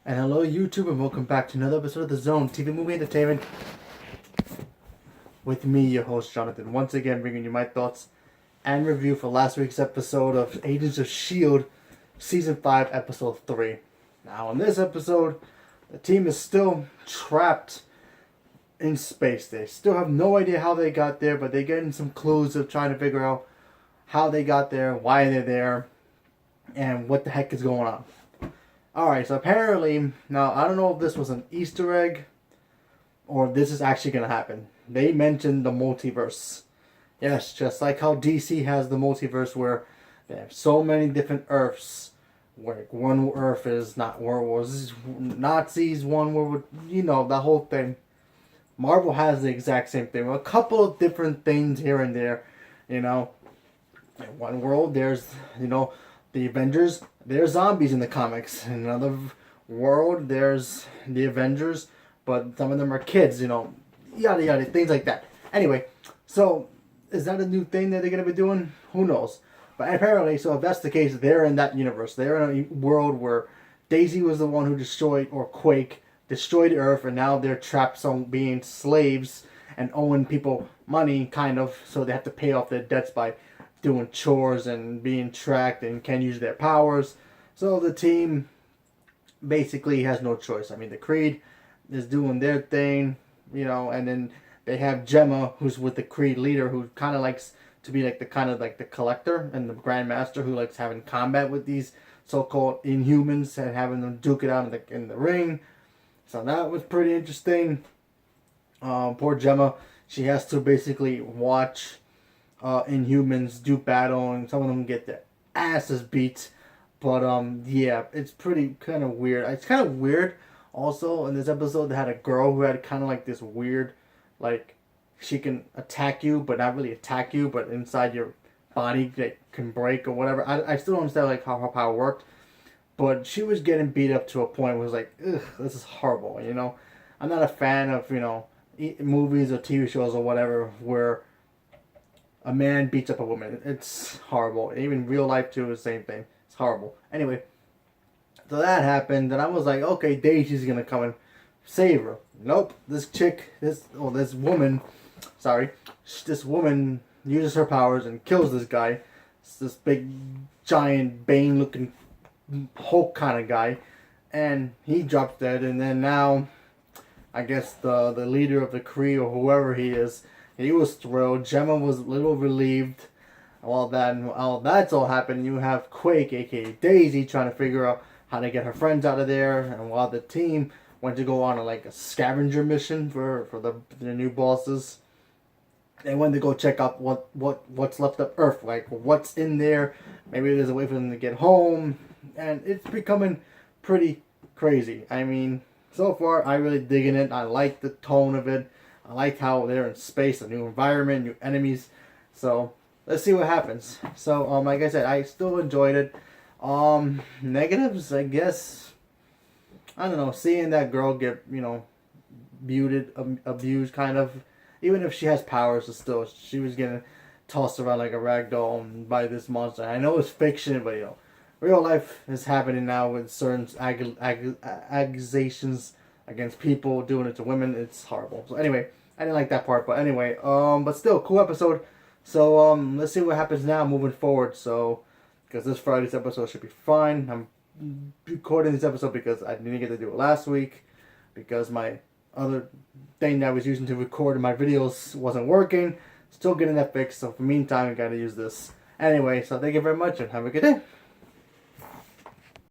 And hello YouTube and welcome back to another episode of The Zone TV Movie Entertainment with me, your host Jonathan, once again bringing you my thoughts and review for last week's episode of Agents of S.H.I.E.L.D. Season 5, Episode 3. Now in this episode, the team is still trapped in space. They still have no idea how they got there, but they're getting some clues of trying to figure out how they got there, why they're there, and what the heck is going on. Alright, so apparently, now I don't know if this was an Easter egg or if this is actually going to happen. They mentioned the multiverse. Yes, just like how DC has the multiverse where they have so many different Earths. Where one Earth is not World Wars, Nazis, one where, you know, the whole thing. Marvel has the exact same thing. A couple of different things here and there, you know. In one world, there's, you know, the Avengers, there's zombies in the comics. In another world, there's the Avengers, but some of them are kids, you know, yada yada, things like that. Anyway, so is that a new thing that they're going to be doing? Who knows? But apparently, so if that's the case, they're in that universe. They're in a world where Daisy was the one who destroyed, or Quake, destroyed Earth, and now they're trapped on being slaves and owing people money, kind of, so they have to pay off their debts by doing chores and being tracked and can't use their powers. So the team basically has no choice. I mean, the Creed is doing their thing, you know, and then they have Gemma, who's with the Creed leader, who kind of likes to be like the kind of like the collector and the Grandmaster, who likes having combat with these so-called Inhumans and having them duke it out in the ring. So that was pretty interesting. Poor Gemma, she has to basically watch Inhumans do battle, and some of them get their asses beat. But yeah, it's pretty kind of weird. It's kind of weird. Also, in this episode, they had a girl who had kind of like this weird, like, she can attack you, but not really attack you, but inside your body that can break or whatever. I still don't understand like how her power worked, but she was getting beat up to a point where it was like, ugh, this is horrible. You know, I'm not a fan of, you know, movies or TV shows or whatever where a man beats up a woman. It's horrible. Even real life too is the same thing. It's horrible. Anyway, so that happened, and I was like, okay, Daisy's gonna come and save her. Nope. This woman, sorry, this woman uses her powers and kills this guy. It's this big, giant, Bane-looking Hulk kind of guy, and he drops dead. And then now, I guess the leader of the Kree or whoever he is, he was thrilled. Gemma was a little relieved. While that's all happened, you have Quake, aka Daisy, trying to figure out how to get her friends out of there. And while the team went to go on a scavenger mission for the new bosses, they went to go check out what's left of Earth, like what's in there. Maybe there's a way for them to get home, and it's becoming pretty crazy. I mean, so far I really digging it. I like the tone of it. I like how they're in space, a new environment, new enemies. So let's see what happens. So like I said, I still enjoyed it. Negatives, I guess. I don't know. Seeing that girl get, you know, abused, kind of. Even if she has powers, still she was getting tossed around like a rag doll by this monster. I know it's fiction, but you know, real life is happening now with certain accusations against people doing it to women. It's horrible. So anyway, I didn't like that part, but anyway, but still cool episode. So let's see what happens now moving forward. So because this Friday's episode should be fine. I'm recording this episode because I didn't get to do it last week because my other thing that I was using to record my videos wasn't working. Still getting that fixed. So for the meantime, I gotta use this. Anyway, so thank you very much and have a good day.